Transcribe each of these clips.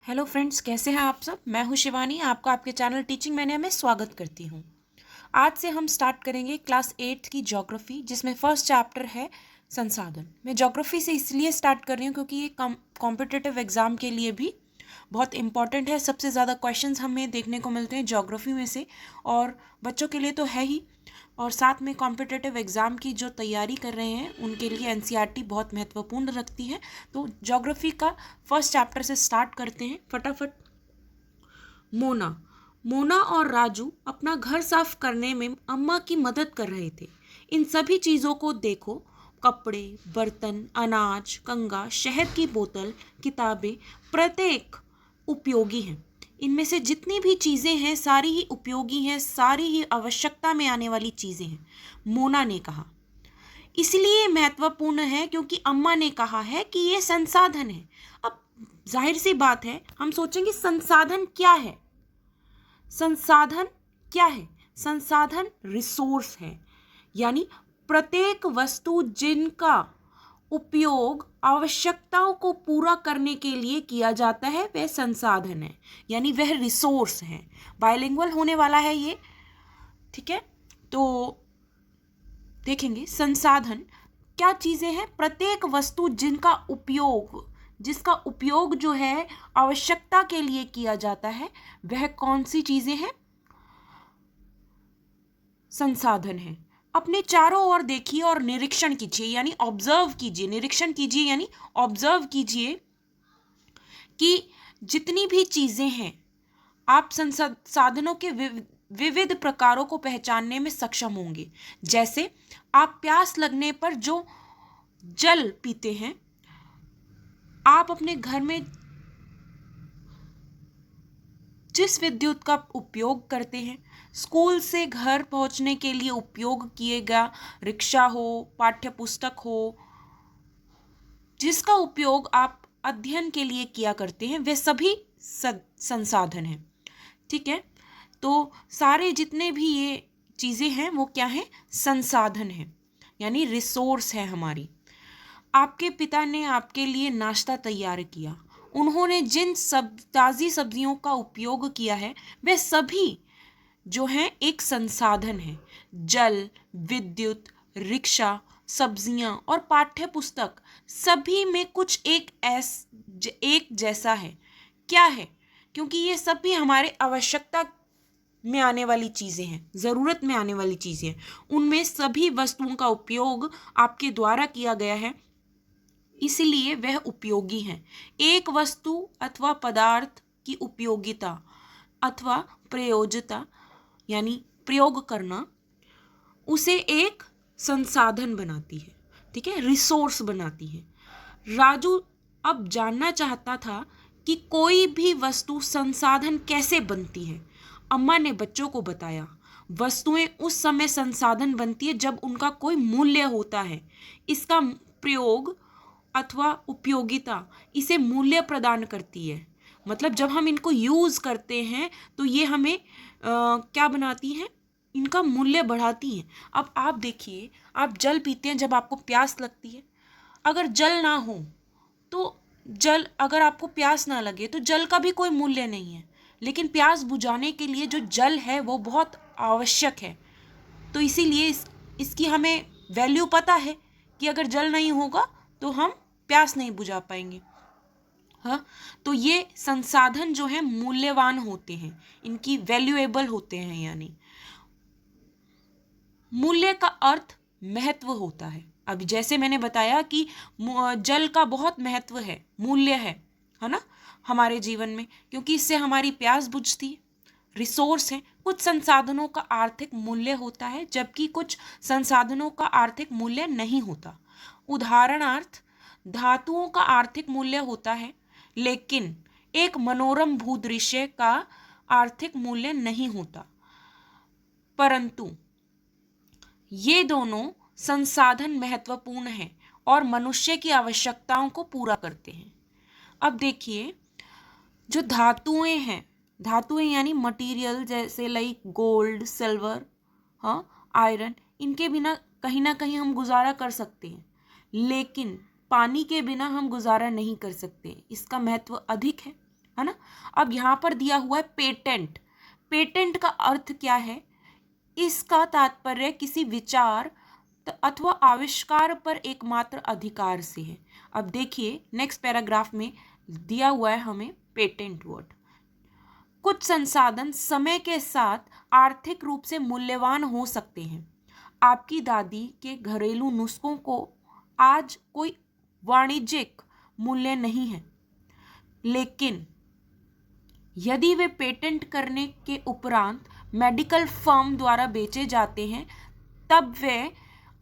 Hello friends, कैसे हैं आप सब। मैं हूं शिवानी, आपका आपके चैनल टीचिंग मैनिया में स्वागत करती हूं। आज से हम स्टार्ट करेंगे क्लास 8th की ज्योग्राफी, जिसमें फर्स्ट चैप्टर है संसाधन। मैं ज्योग्राफी से इसलिए स्टार्ट कर रही हूं क्योंकि ये कॉम्पिटिटिव एग्जाम के लिए भी बहुत इंपॉर्टेंट है। सबसे ज़्यादा क्वेश्चंस हमें देखने को मिलते हैं ज्योग्राफी में से, और बच्चों के लिए तो है ही, और साथ में कॉम्पिटिटिव एग्ज़ाम की जो तैयारी कर रहे हैं उनके लिए एनसीईआरटी बहुत महत्वपूर्ण रखती है। तो ज्योग्राफी का फर्स्ट चैप्टर से स्टार्ट करते हैं फटाफट। मोना मोना और राजू अपना घर साफ करने में अम्मा की मदद कर रहे थे। इन सभी चीज़ों को देखो, कपड़े, बर्तन, अनाज, कंघा, शहद की बोतल, किताबें, प्रत्येक उपयोगी हैं। इनमें से जितनी भी चीज़ें हैं सारी ही उपयोगी हैं, सारी ही आवश्यकता में आने वाली चीज़ें हैं, मोना ने कहा। इसलिए महत्वपूर्ण है क्योंकि अम्मा ने कहा है कि ये संसाधन है। अब जाहिर सी बात है, हम सोचेंगे संसाधन क्या है। संसाधन क्या है? संसाधन रिसोर्स है, यानी प्रत्येक वस्तु जिनका उपयोग आवश्यकताओं को पूरा करने के लिए किया जाता है वह संसाधन है, यानी वह रिसोर्स है। बायलिंगुअल होने वाला है ये, ठीक है। तो देखेंगे संसाधन क्या चीज़ें हैं। प्रत्येक वस्तु जिसका उपयोग जो है आवश्यकता के लिए किया जाता है, वह कौन सी चीज़ें हैं? संसाधन है। अपने चारों ओर देखिए और निरीक्षण कीजिए, यानी ऑब्जर्व कीजिए। निरीक्षण कीजिए यानी ऑब्जर्व कीजिए कि जितनी भी चीज़ें हैं, आप संसाधनों के विविध प्रकारों को पहचानने में सक्षम होंगे। जैसे आप प्यास लगने पर जो जल पीते हैं, आप अपने घर में जिस विद्युत का उपयोग करते हैं, स्कूल से घर पहुंचने के लिए उपयोग किएगा, रिक्शा हो, पाठ्य पुस्तक हो, जिसका उपयोग आप अध्ययन के लिए किया करते हैं, वे सभी संसाधन हैं। ठीक है। तो सारे जितने भी ये चीज़ें हैं वो क्या हैं? संसाधन हैं, यानी रिसोर्स है हमारी। आपके पिता ने आपके लिए नाश्ता तैयार किया। उन्होंने जिन ताज़ी सब्जियों का उपयोग किया है वे सभी जो हैं एक संसाधन है। जल, विद्युत, रिक्शा, सब्जियां और पाठ्य पुस्तक सभी में कुछ एक जैसा है। क्या है? क्योंकि ये सभी हमारे आवश्यकता में आने वाली चीज़ें हैं, ज़रूरत में आने वाली चीज़ें हैं। उनमें सभी वस्तुओं का उपयोग आपके द्वारा किया गया है, इसलिए वह उपयोगी हैं। एक वस्तु अथवा पदार्थ की उपयोगिता अथवा प्रयोज्यता, यानी प्रयोग करना, उसे एक संसाधन बनाती है। ठीक है, रिसोर्स बनाती है। राजू अब जानना चाहता था कि कोई भी वस्तु संसाधन कैसे बनती है। अम्मा ने बच्चों को बताया, वस्तुएं उस समय संसाधन बनती है जब उनका कोई मूल्य होता है। इसका प्रयोग अथवा उपयोगिता इसे मूल्य प्रदान करती है। मतलब जब हम इनको यूज़ करते हैं तो ये हमें क्या बनाती हैं? इनका मूल्य बढ़ाती हैं। अब आप देखिए, आप जल पीते हैं जब आपको प्यास लगती है। अगर जल ना हो तो अगर आपको प्यास ना लगे तो जल का भी कोई मूल्य नहीं है। लेकिन प्यास बुझाने के लिए जो जल है वो बहुत आवश्यक है। तो इसीलिए इसकी हमें वैल्यू पता है कि अगर जल नहीं होगा तो हम प्यास नहीं बुझा पाएंगे। हाँ, तो ये संसाधन जो है मूल्यवान होते हैं, इनकी वैल्यूएबल होते हैं, यानी मूल्य का अर्थ महत्व होता है। अब जैसे मैंने बताया कि जल का बहुत महत्व है, मूल्य है ना, हमारे जीवन में, क्योंकि इससे हमारी प्यास बुझती है। रिसोर्स है। कुछ संसाधनों का आर्थिक मूल्य होता है जबकि कुछ संसाधनों का आर्थिक मूल्य नहीं होता। उदाहरणार्थ, धातुओं का आर्थिक मूल्य होता है लेकिन एक मनोरम भूदृश्य का आर्थिक मूल्य नहीं होता। परंतु ये दोनों संसाधन महत्वपूर्ण हैं और मनुष्य की आवश्यकताओं को पूरा करते हैं। अब देखिए, जो धातुएं यानी मटेरियल, जैसे लाइक गोल्ड, सिल्वर, हाँ, आयरन, इनके बिना कहीं ना कहीं हम गुजारा कर सकते हैं, लेकिन पानी के बिना हम गुजारा नहीं कर सकते। इसका महत्व अधिक है। है ना। अब यहाँ पर दिया हुआ है पेटेंट। पेटेंट का अर्थ क्या है? इसका तात्पर्य किसी विचार अथवा आविष्कार पर एकमात्र अधिकार से है। अब देखिए नेक्स्ट पैराग्राफ में दिया हुआ है हमें पेटेंट वर्ड। कुछ संसाधन समय के साथ आर्थिक रूप से मूल्यवान हो सकते हैं। आपकी दादी के घरेलू नुस्खों को आज कोई वाणिज्यिक मूल्य नहीं है, लेकिन यदि वे पेटेंट करने के उपरांत मेडिकल फर्म द्वारा बेचे जाते हैं तब वे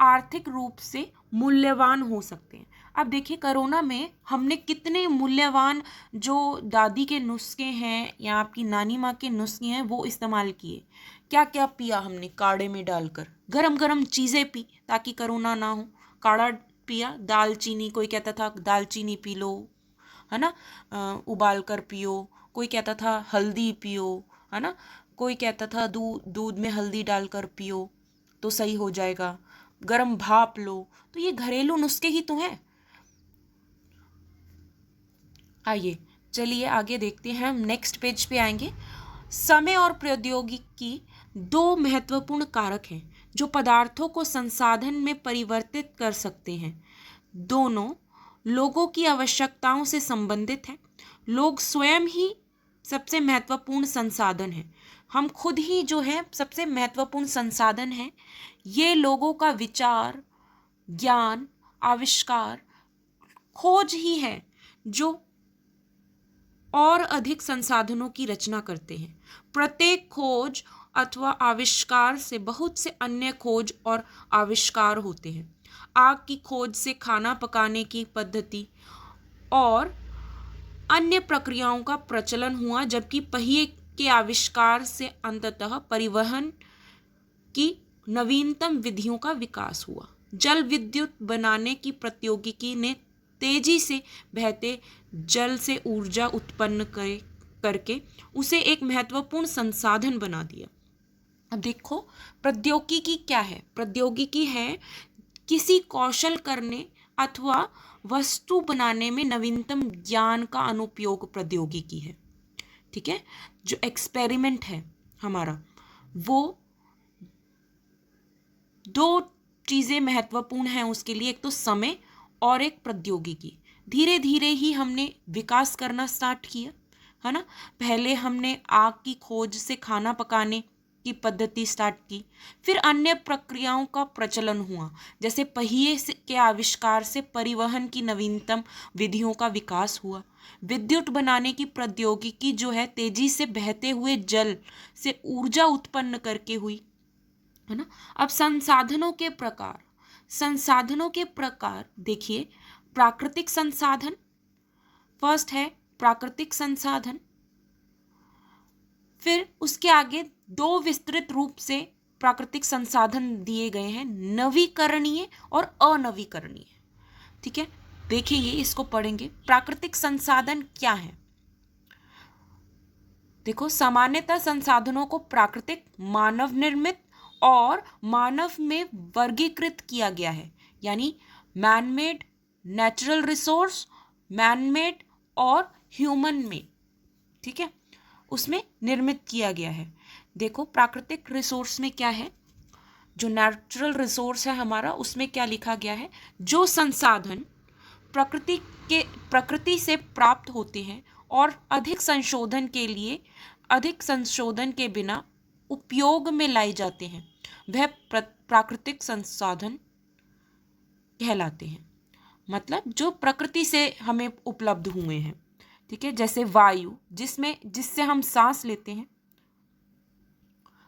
आर्थिक रूप से मूल्यवान हो सकते हैं। अब देखिए कोरोना में हमने कितने मूल्यवान जो दादी के नुस्खे हैं या आपकी नानी माँ के नुस्खे हैं वो इस्तेमाल किए। क्या क्या पिया हमने काढ़े में डालकर, गरम गरम चीज़ें पी ताकि कोरोना ना हो। काढ़ा पिया, दालचीनी, कोई कहता था दालचीनी पी लो, है ना, उबाल कर पियो। कोई कहता था हल्दी पियो, है ना। कोई कहता था दूध में हल्दी डालकर पियो तो सही हो जाएगा। गरम भाप लो। तो ये घरेलू नुस्खे ही तो हैं। आइए चलिए आगे देखते हैं। हम नेक्स्ट पेज पे आएंगे। समय और प्रौद्योगिकी दो महत्वपूर्ण कारक हैं जो पदार्थों को संसाधन में परिवर्तित कर सकते हैं। दोनों लोगों की आवश्यकताओं से संबंधित हैं। लोग स्वयं ही सबसे महत्वपूर्ण संसाधन हैं। हम खुद ही जो है सबसे महत्वपूर्ण संसाधन हैं। ये लोगों का विचार, ज्ञान, आविष्कार, खोज ही है जो और अधिक संसाधनों की रचना करते हैं। प्रत्येक खोज अथवा आविष्कार से बहुत से अन्य खोज और आविष्कार होते हैं। आग की खोज से खाना पकाने की पद्धति और अन्य प्रक्रियाओं का प्रचलन हुआ, जबकि पहिए के आविष्कार से अंततः परिवहन की नवीनतम विधियों का विकास हुआ। जल विद्युत बनाने की प्रौद्योगिकी ने तेजी से बहते जल से ऊर्जा उत्पन्न करके उसे एक महत्वपूर्ण संसाधन बना दिया। अब देखो प्रौद्योगिकी क्या है? प्रौद्योगिकी है किसी कौशल करने अथवा वस्तु बनाने में नवीनतम ज्ञान का अनुप्रयोग प्रौद्योगिकी है। ठीक है, जो एक्सपेरिमेंट है हमारा, वो दो चीज़ें महत्वपूर्ण हैं उसके लिए, एक तो समय और एक प्रौद्योगिकी। धीरे धीरे ही हमने विकास करना स्टार्ट किया, है ना। पहले हमने आग की खोज से खाना पकाने की पद्धति स्टार्ट की, फिर अन्य प्रक्रियाओं का प्रचलन हुआ, जैसे पहिए के आविष्कार से परिवहन की नवीनतम विधियों का विकास हुआ। विद्युत बनाने की प्रौद्योगिकी जो है तेजी से बहते हुए जल से ऊर्जा उत्पन्न करके हुई, है ना। अब संसाधनों के प्रकार देखिए। प्राकृतिक संसाधन फर्स्ट है, प्राकृतिक संसाधन। फिर उसके आगे दो विस्तृत रूप से प्राकृतिक संसाधन दिए गए हैं, नवीकरणीय और अनवीकरणीय। ठीक है, देखेंगे, इसको पढ़ेंगे। प्राकृतिक संसाधन क्या है? देखो सामान्यतः संसाधनों को प्राकृतिक, मानव निर्मित और मानव में वर्गीकृत किया गया है, यानी man made, natural resource, man made और ह्यूमन मेड। ठीक है, उसमें निर्मित किया गया है। देखो प्राकृतिक रिसोर्स में क्या है, जो नेचुरल रिसोर्स है हमारा, उसमें क्या लिखा गया है, जो संसाधन प्रकृति से प्राप्त होते हैं और अधिक संशोधन के बिना उपयोग में लाए जाते हैं, वह प्राकृतिक संसाधन कहलाते हैं। मतलब जो प्रकृति से हमें उपलब्ध हुए हैं। ठीक है, जैसे वायु जिससे हम सांस लेते हैं,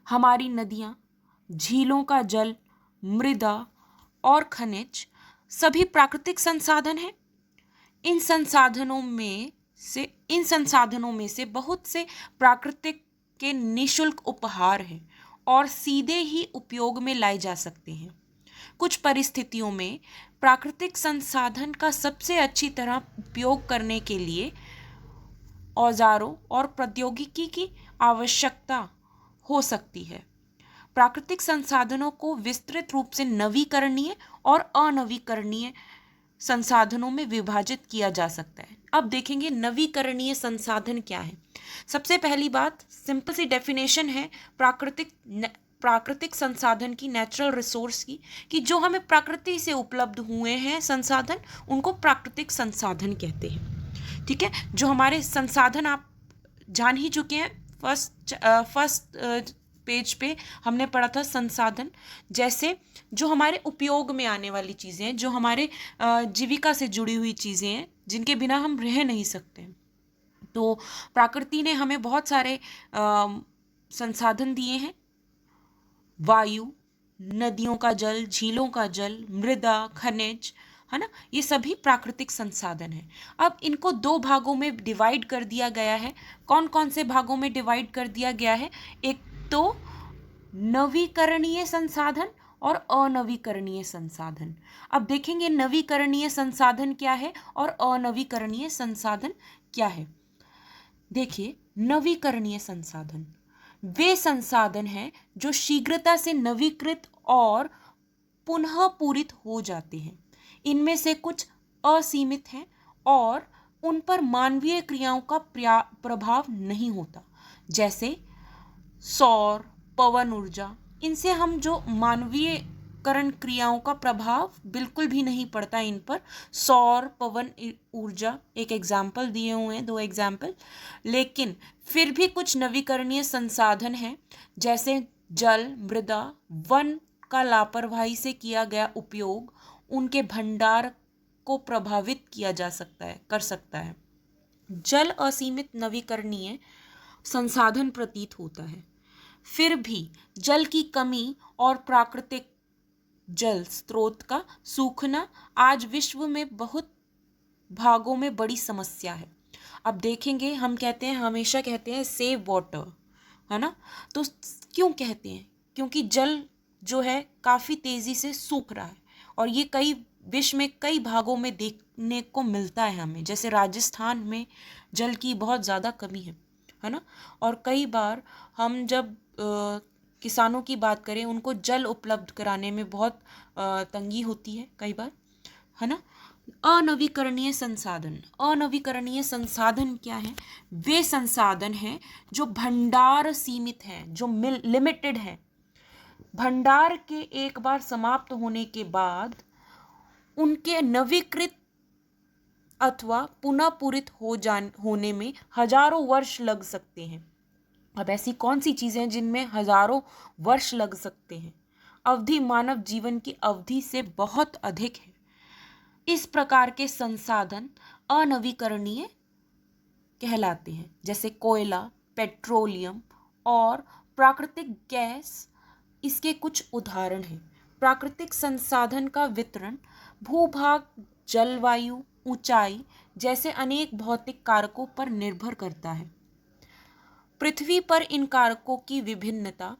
हमारी नदियाँ, झीलों का जल, मृदा और खनिज सभी प्राकृतिक संसाधन हैं। इन संसाधनों में से बहुत से प्राकृतिक के निःशुल्क उपहार हैं और सीधे ही उपयोग में लाए जा सकते हैं। कुछ परिस्थितियों में प्राकृतिक संसाधन का सबसे अच्छी तरह उपयोग करने के लिए औजारों और प्रौद्योगिकी की आवश्यकता हो सकती है। प्राकृतिक संसाधनों को विस्तृत रूप से नवीकरणीय और अनवीकरणीय संसाधनों में विभाजित किया जा सकता है। अब देखेंगे नवीकरणीय संसाधन क्या है। सबसे पहली बात, सिंपल सी डेफिनेशन है प्राकृतिक संसाधन की, नेचुरल रिसोर्स की, कि जो हमें प्रकृति से उपलब्ध हुए हैं संसाधन, उनको प्राकृतिक संसाधन कहते हैं। ठीक है, जो हमारे संसाधन आप जान ही चुके हैं, फर्स्ट पेज पे हमने पढ़ा था संसाधन, जैसे जो हमारे उपयोग में आने वाली चीज़ें हैं, जो हमारे जीविका से जुड़ी हुई चीज़ें हैं, जिनके बिना हम रह नहीं सकते। तो प्रकृति ने हमें बहुत सारे संसाधन दिए हैं, वायु, नदियों का जल, झीलों का जल, मृदा, खनिज, है ना, ये सभी प्राकृतिक संसाधन हैं। अब इनको दो भागों में डिवाइड कर दिया गया है। कौन कौन से भागों में डिवाइड कर दिया गया है? एक तो नवीकरणीय संसाधन और अनवीकरणीय संसाधन। अब देखेंगे नवीकरणीय संसाधन क्या है और अनवीकरणीय संसाधन क्या है। देखिए, नवीकरणीय संसाधन वे संसाधन हैं जो शीघ्रता से नवीकृत और पुनः पूरित हो जाते हैं। इनमें से कुछ असीमित हैं और उन पर मानवीय क्रियाओं का प्रभाव नहीं होता, जैसे सौर, पवन ऊर्जा। इनसे हम जो मानवीयकरण क्रियाओं का प्रभाव बिल्कुल भी नहीं पड़ता इन पर। सौर, पवन ऊर्जा एक एग्जाम्पल दिए हुए हैं, 2 एग्जाम्पल। लेकिन फिर भी कुछ नवीकरणीय संसाधन हैं, जैसे जल, मृदा, वन का लापरवाही से किया गया उपयोग उनके भंडार को प्रभावित किया जा सकता है, कर सकता है। जल असीमित नवीकरणीय संसाधन प्रतीत होता है। फिर भी जल की कमी और प्राकृतिक जल स्रोत का सूखना आज विश्व में बहुत भागों में बड़ी समस्या है। अब देखेंगे, हम कहते हैं, हमेशा कहते हैं सेव वाटर, है ना। तो क्यों कहते हैं? क्योंकि जल जो है काफ़ी तेज़ी से सूख रहा है और ये कई विश्व में कई भागों में देखने को मिलता है हमें। जैसे राजस्थान में जल की बहुत ज़्यादा कमी है ना। और कई बार हम जब किसानों की बात करें, उनको जल उपलब्ध कराने में बहुत तंगी होती है कई बार, है ना। अनवीकरणीय संसाधन, अनवीकरणीय संसाधन क्या है? वे संसाधन हैं जो भंडार सीमित हैं, जो लिमिटेड है। भंडार के एक बार समाप्त होने के बाद उनके नवीकृत अथवा पुनः पूरित होने में हजारों वर्ष लग सकते हैं। अब ऐसी कौन सी चीज़ें हैं जिनमें हजारों वर्ष लग सकते हैं? अवधि मानव जीवन की अवधि से बहुत अधिक है। इस प्रकार के संसाधन अनवीकरणीय कहलाते हैं, जैसे कोयला, पेट्रोलियम और प्राकृतिक गैस इसके कुछ उदाहरण हैं। प्राकृतिक संसाधन का वितरण भूभाग, जलवायु, ऊंचाई जैसे अनेक भौतिक कारकों पर निर्भर करता है। पृथ्वी पर इन कारकों की विभिन्नता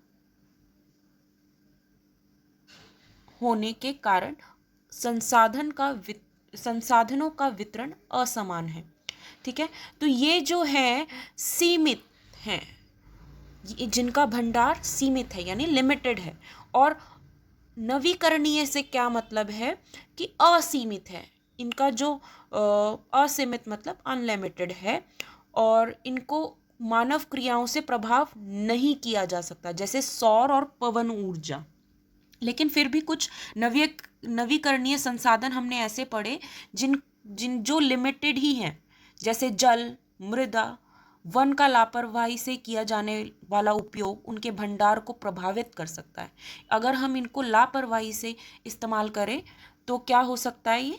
होने के कारण संसाधनों का वितरण असमान है। ठीक है, तो ये जो है सीमित है, जिनका भंडार सीमित है यानी लिमिटेड है। और नवीकरणीय से क्या मतलब है कि असीमित है। इनका जो असीमित मतलब अनलिमिटेड है और इनको मानव क्रियाओं से प्रभाव नहीं किया जा सकता, जैसे सौर और पवन ऊर्जा। लेकिन फिर भी कुछ नवीकरणीय संसाधन हमने ऐसे पढ़े जिन जो लिमिटेड ही हैं, जैसे जल, मृदा, वन का लापरवाही से किया जाने वाला उपयोग उनके भंडार को प्रभावित कर सकता है। अगर हम इनको लापरवाही से इस्तेमाल करें तो क्या हो सकता है? ये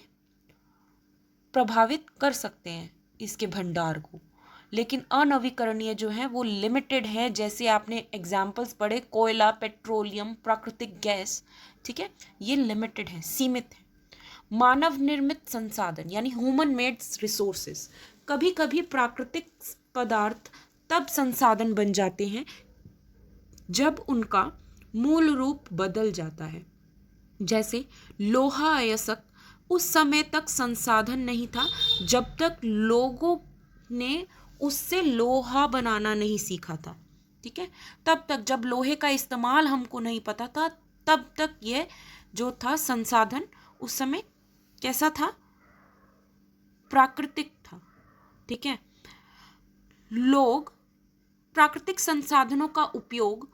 प्रभावित कर सकते हैं इसके भंडार को। लेकिन अनवीकरणीय जो है वो लिमिटेड है, जैसे आपने एग्जाम्पल्स पढ़े, कोयला, पेट्रोलियम, प्राकृतिक गैस। ठीक है, ये लिमिटेड है, सीमित है। मानव निर्मित संसाधन यानी ह्यूमन मेड रिसोर्सेस। कभी कभी प्राकृतिक पदार्थ तब संसाधन बन जाते हैं जब उनका मूल रूप बदल जाता है। जैसे लोहा अयस्क उस समय तक संसाधन नहीं था जब तक लोगों ने उससे लोहा बनाना नहीं सीखा था। ठीक है, तब तक जब लोहे का इस्तेमाल हमको नहीं पता था, तब तक ये जो था संसाधन उस समय कैसा था? प्राकृतिक था। ठीक है, लोग प्राकृतिक संसाधनों का उपयोग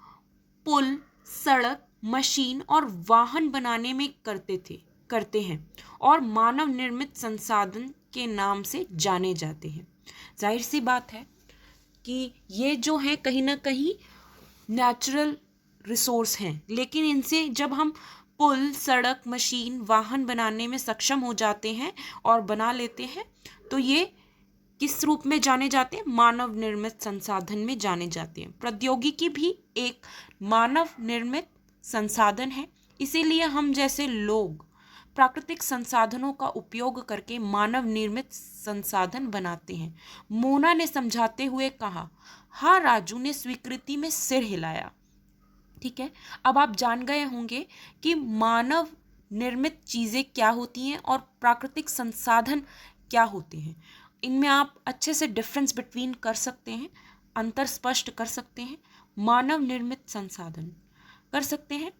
पुल, सड़क, मशीन और वाहन बनाने में करते हैं और मानव निर्मित संसाधन के नाम से जाने जाते हैं। जाहिर सी बात है कि ये जो है कहीं ना कहीं नेचुरल रिसोर्स हैं, लेकिन इनसे जब हम पुल, सड़क, मशीन, वाहन बनाने में सक्षम हो जाते हैं और बना लेते हैं तो ये किस रूप में जाने जाते हैं? मानव निर्मित संसाधन में जाने जाते हैं। प्रौद्योगिकी भी एक मानव निर्मित संसाधन है, इसीलिए हम जैसे लोग प्राकृतिक संसाधनों का उपयोग करके मानव निर्मित संसाधन बनाते हैं। मोना ने समझाते हुए कहा। हाँ, राजू ने स्वीकृति में सिर हिलाया। ठीक है, अब आप जान गए होंगे कि मानव निर्मित चीज़ें क्या होती हैं और प्राकृतिक संसाधन क्या होते हैं। इनमें आप अच्छे से डिफरेंस बिटवीन कर सकते हैं, अंतर स्पष्ट कर सकते हैं। मानव निर्मित संसाधन कर सकते हैं।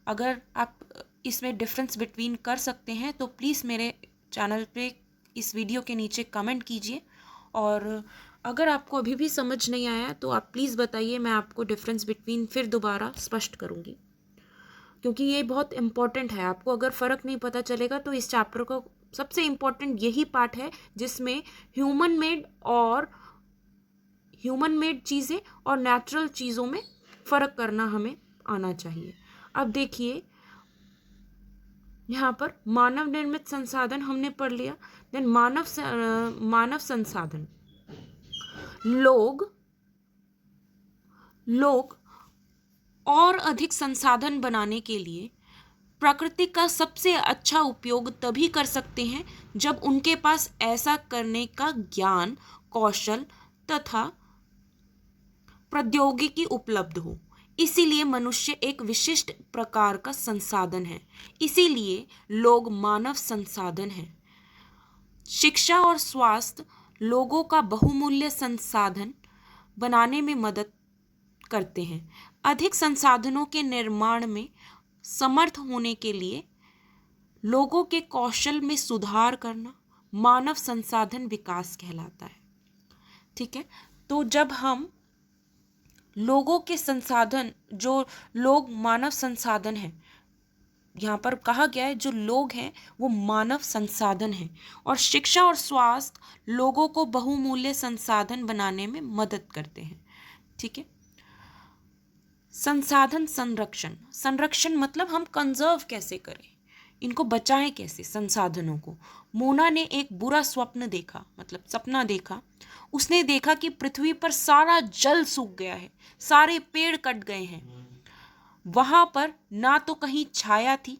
अगर आप इसमें डिफरेंस बिटवीन कर सकते हैं तो प्लीज़ मेरे चैनल पे इस वीडियो के नीचे कमेंट कीजिए, और अगर आपको अभी भी समझ नहीं आया तो आप प्लीज़ बताइए, मैं आपको डिफरेंस बिटवीन फिर दोबारा स्पष्ट करूँगी, क्योंकि ये बहुत इम्पॉर्टेंट है। आपको अगर फ़र्क नहीं पता चलेगा तो इस चैप्टर का सबसे इम्पॉर्टेंट यही पार्ट है जिसमें ह्यूमन मेड चीज़ें और नेचुरल चीज़ों में फ़र्क करना हमें आना चाहिए। अब देखिए, यहाँ पर मानव निर्मित संसाधन हमने पढ़ लिया। देन मानव संसाधन, लोग और अधिक संसाधन बनाने के लिए प्रकृति का सबसे अच्छा उपयोग तभी कर सकते हैं जब उनके पास ऐसा करने का ज्ञान, कौशल तथा प्रौद्योगिकी उपलब्ध हो। इसीलिए मनुष्य एक विशिष्ट प्रकार का संसाधन है, इसीलिए लोग मानव संसाधन हैं। शिक्षा और स्वास्थ्य लोगों का बहुमूल्य संसाधन बनाने में मदद करते हैं। अधिक संसाधनों के निर्माण में समर्थ होने के लिए लोगों के कौशल में सुधार करना मानव संसाधन विकास कहलाता है। ठीक है, तो जब हम लोगों के संसाधन, जो लोग मानव संसाधन हैं, यहाँ पर कहा गया है जो लोग हैं वो मानव संसाधन हैं, और शिक्षा और स्वास्थ्य लोगों को बहुमूल्य संसाधन बनाने में मदद करते हैं। ठीक है, संसाधन संरक्षण मतलब हम कंजर्व कैसे करें, इनको बचाएं कैसे संसाधनों को। मोना ने एक बुरा स्वप्न देखा, मतलब सपना देखा। उसने देखा कि पृथ्वी पर सारा जल सूख गया है, सारे पेड़ कट गए हैं। वहां पर ना तो कहीं छाया थी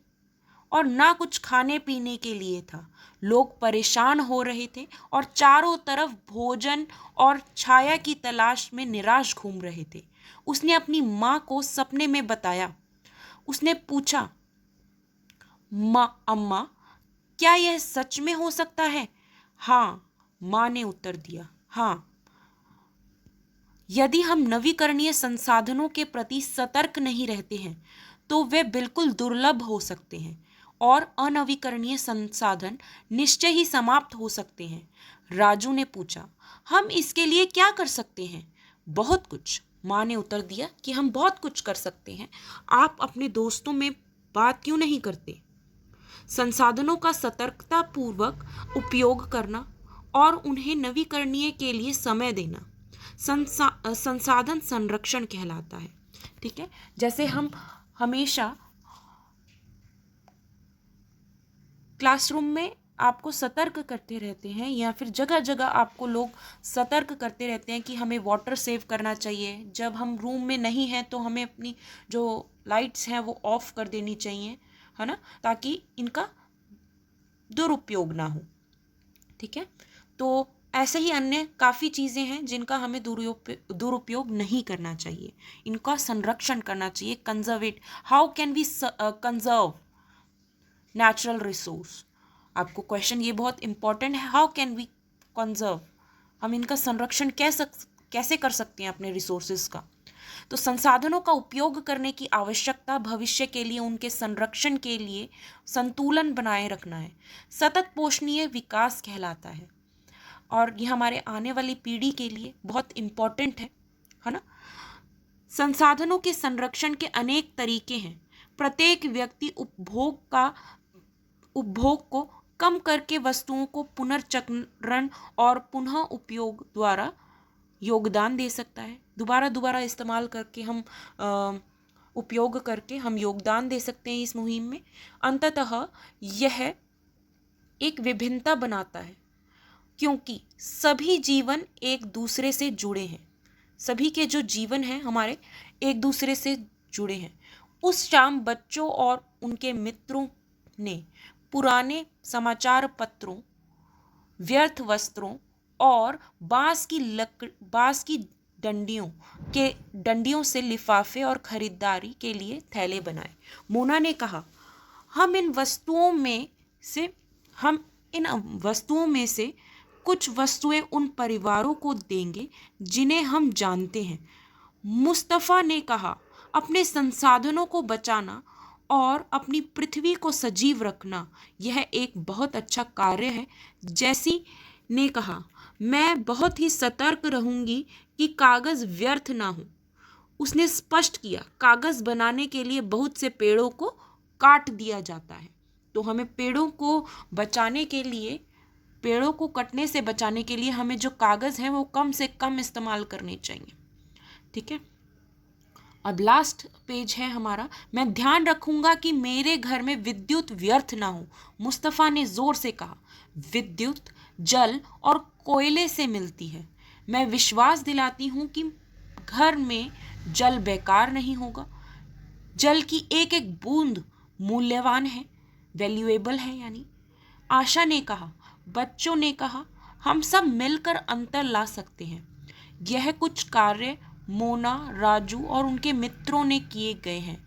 और ना कुछ खाने पीने के लिए था। लोग परेशान हो रहे थे और चारों तरफ भोजन और छाया की तलाश में निराश घूम रहे थे। उसने अपनी माँ को सपने में बताया। उसने पूछा, माँ, अम्मा, क्या यह सच में हो सकता है? हाँ, माँ ने उत्तर दिया, हाँ। यदि हम नवीकरणीय संसाधनों के प्रति सतर्क नहीं रहते हैं तो वे बिल्कुल दुर्लभ हो सकते हैं और अनवीकरणीय संसाधन निश्चय ही समाप्त हो सकते हैं। राजू ने पूछा, हम इसके लिए क्या कर सकते हैं? बहुत कुछ, माँ ने उत्तर दिया कि हम बहुत कुछ कर सकते हैं। आप अपने दोस्तों में बात क्यों नहीं करते? संसाधनों का सतर्कतापूर्वक उपयोग करना और उन्हें नवीकरणीय के लिए समय देना संसाधन संरक्षण कहलाता है। ठीक है, जैसे हम हमेशा क्लासरूम में आपको सतर्क करते रहते हैं, या फिर जगह जगह आपको लोग सतर्क करते रहते हैं कि हमें वाटर सेव करना चाहिए। जब हम रूम में नहीं हैं तो हमें अपनी जो लाइट्स हैं वो ऑफ कर देनी चाहिए, है ना, ताकि इनका दुरुपयोग ना हो। ठीक है, तो ऐसे ही अन्य काफ़ी चीज़ें हैं जिनका हमें दुरुपयोग नहीं करना चाहिए, इनका संरक्षण करना चाहिए। Conserve, how can we conserve natural resource? आपको क्वेश्चन ये बहुत इंपॉर्टेंट है, हाउ कैन वी कंजर्व, हम इनका संरक्षण कैसे कर सकते हैं अपने रिसोर्सेज का। तो संसाधनों का उपयोग करने की आवश्यकता भविष्य के लिए उनके संरक्षण के लिए संतुलन बनाए रखना है, सतत पोषणीय विकास कहलाता है। और ये हमारे आने वाली पीढ़ी के लिए बहुत इम्पोर्टेंट है ना। संसाधनों के संरक्षण के अनेक तरीके हैं। प्रत्येक व्यक्ति उपभोग को कम करके वस्तुओं को पुनर्चक्रण और पुनः उपयोग द्वारा योगदान दे सकता है। दोबारा इस्तेमाल करके हम उपयोग करके हम योगदान दे सकते हैं इस मुहिम में। अंततः यह एक विभिन्नता बनाता है, क्योंकि सभी जीवन एक दूसरे से जुड़े हैं। सभी के जो जीवन हैं हमारे एक दूसरे से जुड़े हैं। उस शाम बच्चों और उनके मित्रों ने पुराने समाचार पत्रों, व्यर्थ वस्त्रों और बांस की डंडियों से लिफाफे और खरीदारी के लिए थैले बनाए। मोना ने कहा, हम इन वस्तुओं में से कुछ वस्तुएं उन परिवारों को देंगे जिन्हें हम जानते हैं। मुस्तफ़ा ने कहा, अपने संसाधनों को बचाना और अपनी पृथ्वी को सजीव रखना यह एक बहुत अच्छा कार्य है। जैसी ने कहा, मैं बहुत ही सतर्क रहूंगी कि कागज़ व्यर्थ ना हो। उसने स्पष्ट किया, कागज़ बनाने के लिए बहुत से पेड़ों को काट दिया जाता है, तो हमें पेड़ों को बचाने के लिए, पेड़ों को कटने से बचाने के लिए हमें जो कागज़ है वो कम से कम इस्तेमाल करने चाहिए। ठीक है, अब लास्ट पेज है हमारा। मैं ध्यान रखूंगा कि मेरे घर में विद्युत व्यर्थ ना हो। मुस्तफ़ा ने जोर से कहा, विद्युत जल और कोयले से मिलती है। मैं विश्वास दिलाती हूँ कि घर में जल बेकार नहीं होगा। जल की एक एक बूंद मूल्यवान है, वैल्यूएबल है यानी। आशा ने कहा, बच्चों ने कहा, हम सब मिलकर अंतर ला सकते हैं। यह कुछ कार्य मोना, राजू और उनके मित्रों ने किए गए हैं।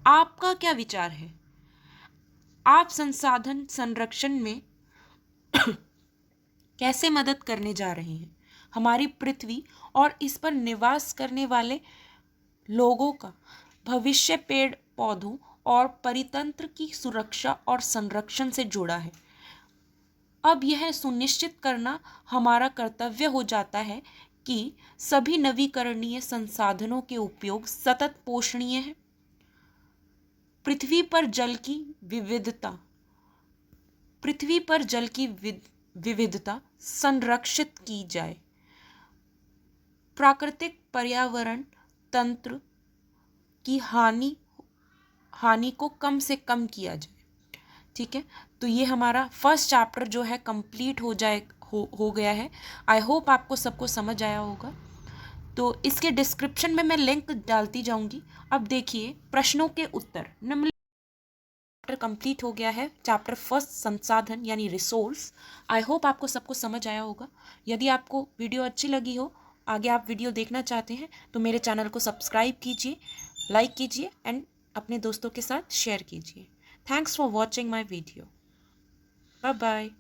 आपका क्या विचार है? आप संसाधन संरक्षण में कैसे मदद करने जा रहे हैं? हमारी पृथ्वी और इस पर निवास करने वाले लोगों का भविष्य पेड़ पौधों और परितंत्र की सुरक्षा और संरक्षण से जुड़ा है। अब यह सुनिश्चित करना हमारा कर्तव्य हो जाता है कि सभी नवीकरणीय संसाधनों के उपयोग सतत पोषणीय है। पृथ्वी पर जल की विविधता संरक्षित की जाए। प्राकृतिक पर्यावरण तंत्र की हानि को कम से कम किया जाए। ठीक है, तो ये हमारा फर्स्ट चैप्टर जो है कंप्लीट हो गया है। आई होप आपको सबको समझ आया होगा। तो इसके डिस्क्रिप्शन में मैं लिंक डालती जाऊंगी। अब देखिए प्रश्नों के उत्तर। चैप्टर कंप्लीट हो गया है, चैप्टर फर्स्ट संसाधन यानी रिसोर्स। आई होप आपको सबको समझ आया होगा। यदि आपको वीडियो अच्छी लगी हो, आगे आप वीडियो देखना चाहते हैं, तो मेरे चैनल को सब्सक्राइब कीजिए, लाइक कीजिए एंड अपने दोस्तों के साथ शेयर कीजिए। Thanks for watching my video. Bye bye.